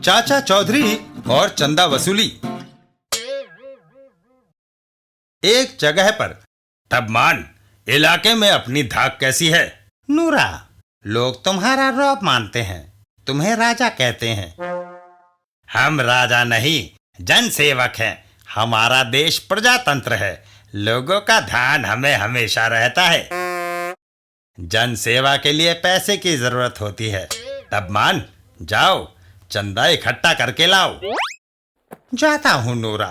चाचा चौधरी और चंदा वसूली। एक जगह पर। तब मान, इलाके में अपनी धाक कैसी है? नूरा, लोग तुम्हारा रौब मानते हैं, तुम्हें राजा कहते हैं। हम राजा नहीं, जन सेवक हैं। हमारा देश प्रजातंत्र है, लोगों का ध्यान हमें हमेशा रहता है। जन सेवा के लिए पैसे की जरूरत होती है। तब मान, जाओ चंदा इकट्ठा करके लाओ। जाता हूँ नूरा।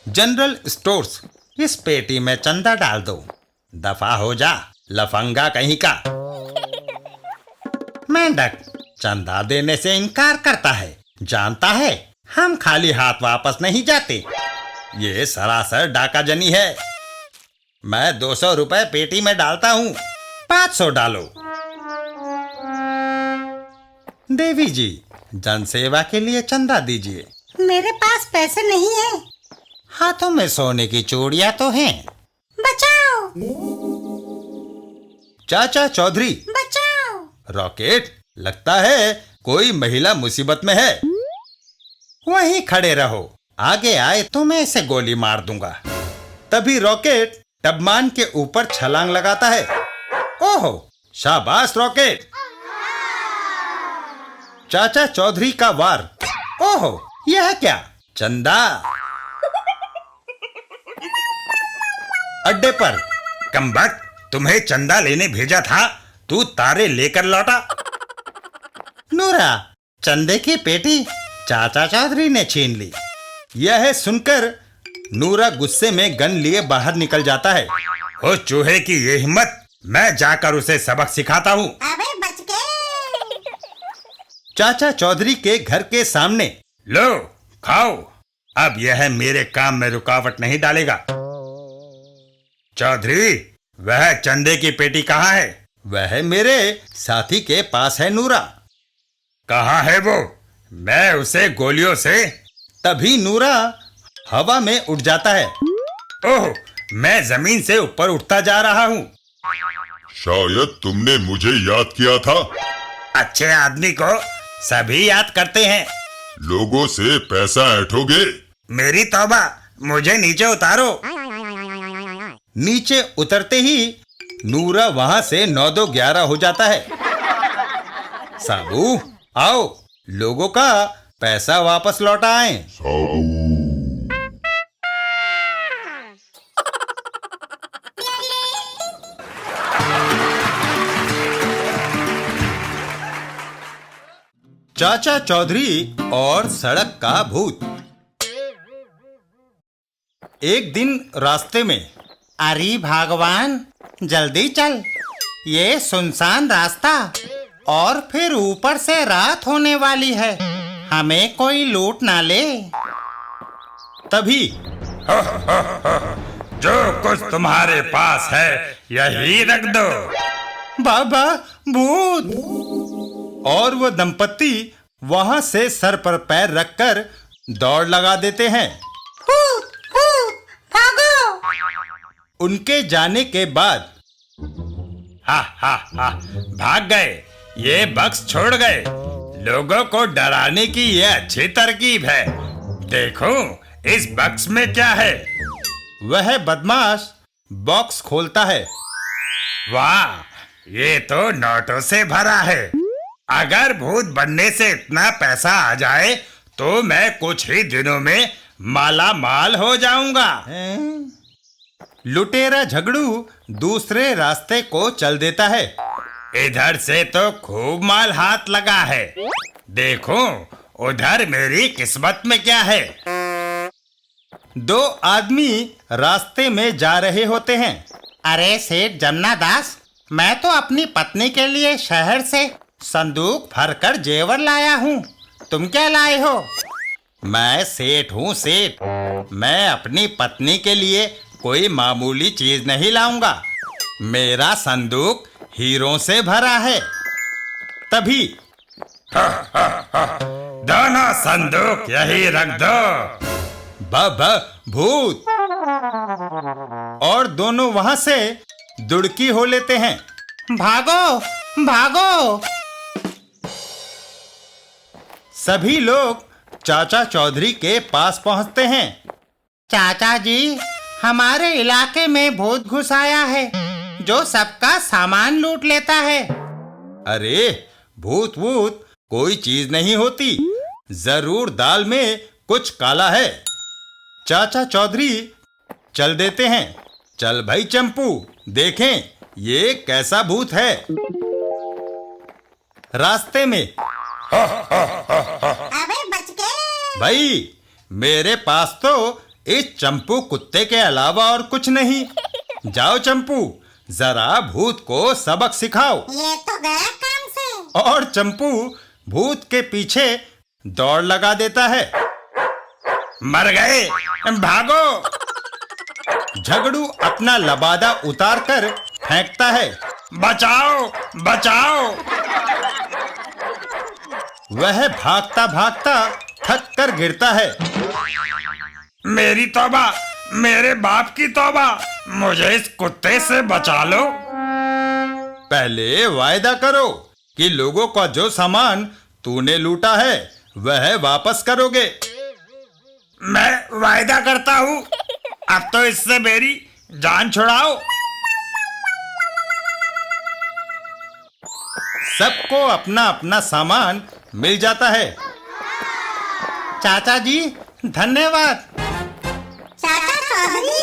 जनरल स्टोर्स, इस पेटी में चंदा डाल दो। दफा हो जा, लफंगा कहीं का। मेंढक चंदा देने से इनकार करता है, जानता है हम खाली हाथ वापस नहीं जाते। ये सरासर डाकाजनी है। मैं 200 रुपए पेटी में डालता हूँ। 500 डालो। देवी जी, जनसेवा के लिए चंदा दीजिए। मेरे पास पैसे नहीं है। हाथों में सोने की चूड़ियां तो हैं। बचाओ! चाचा चौधरी, बचाओ! रॉकेट, लगता है कोई महिला मुसीबत में है। वहीं खड़े रहो, आगे आए तो मैं इसे गोली मार दूंगा। तभी रॉकेट टबमान के ऊपर छलांग लगाता है। ओहो, शाबाश रॉकेट। चाचा चौधरी का वार। ओहो, यह क्या? चंदा। अड्डे पर। कमबख्त, तुम्हें चंदा लेने भेजा था, तू तारे लेकर लौटा। नूरा, चंदे की पेटी चाचा चौधरी ने छीन ली। यह सुनकर नूरा गुस्से में गन लिए बाहर निकल जाता है। हो चूहे की ये हिम्मत, मैं जाकर उसे सबक सिखाता हूँ। अबे बच गए। चाचा चौधरी के घर के सामने। लो, खाओ। अब यह मेरे काम में रुकावट नहीं डालेगा। चौधरी, वह चंदे की पेटी कहाँ है? वह मेरे साथी के पास है नूरा। कहाँ है वो? मैं उसे गोलियों से। तभी नूरा हवा में उड़ जाता है। ओह, मैं जमीन से ऊपर उठता जा रहा हूँ। शायद तुमने मुझे याद किया था। अच्छे आदमी को सभी याद करते हैं। लोगों से पैसा ऐंठोगे? मेरी तौबा, मुझे नीचे उतारो। नीचे उतरते ही नूरा वहां से 9-2-11 हो जाता है। साबू, आओ, लोगों का पैसा वापस लौटा आए। चाचा चौधरी और सड़क का भूत। एक दिन रास्ते में। अरे भगवान, जल्दी चल, ये सुनसान रास्ता और फिर ऊपर से रात होने वाली है, हमें कोई लूट ना ले। तभी जो कुछ तुम्हारे पास है यही रख दो। बाबा, भूत! और वो दंपत्ति वहां से सर पर पैर रखकर दौड़ लगा देते हैं। भूत! भूत! भागो! उनके जाने के बाद हा हा हा, भाग गए। ये बक्स छोड़ गए। लोगों को डराने की ये अच्छी तरकीब है। देखो इस बक्स में क्या है। वह बदमाश बॉक्स खोलता है। वाह, ये तो नोटों से भरा है। अगर भूत बनने से इतना पैसा आ जाए तो मैं कुछ ही दिनों में माला माल हो जाऊंगा। लुटेरा झगड़ू दूसरे रास्ते को चल देता है। इधर से तो खूब माल हाथ लगा है। देखो उधर मेरी किस्मत में क्या है। 2 आदमी रास्ते में जा रहे होते हैं। अरे सेठ जमना दास, मैं तो अपनी पत्नी के लिए शहर से संदूक भरकर जेवर लाया हूँ। तुम क्या लाए हो? मैं सेठ हूँ सेठ। मैं अपनी पत्नी के लिए कोई मामूली चीज नहीं लाऊंगा। मेरा संदूक हीरों से भरा है। तभी दोनों संदूक यही रख दो। बाबा, भूत! और दोनों वहां से दुड़की हो लेते हैं। भागो, भागो! सभी लोग चाचा चौधरी के पास पहुंचते हैं। चाचा जी, हमारे इलाके में भूत घुस आया है जो सबका सामान लूट लेता है। अरे भूत वूत कोई चीज नहीं होती, जरूर दाल में कुछ काला है। चाचा चौधरी चल देते हैं। चल भाई चंपू, देखें ये कैसा भूत है। रास्ते में अबे बच गए। भाई मेरे पास तो इस चंपू कुत्ते के अलावा और कुछ नहीं। जाओ चंपू, जरा भूत को सबक सिखाओ। ये तो गया काम से। और चंपू भूत के पीछे दौड़ लगा देता है। मर गए, भागो। झगड़ू अपना लबादा उतार कर फेंकता है। बचाओ बचाओ। वह भागता भागता थक कर गिरता है। मेरी तौबा, मेरे बाप की तौबा, मुझे इस कुत्ते से बचा लो। पहले वायदा करो कि लोगों का जो सामान तूने लूटा है वह वापस करोगे। मैं वायदा करता हूँ। अब तो इससे मेरी जान छुड़ाओ। सबको अपना अपना सामान मिल जाता है। चाचा जी, धन्यवाद। चाचा चौधरी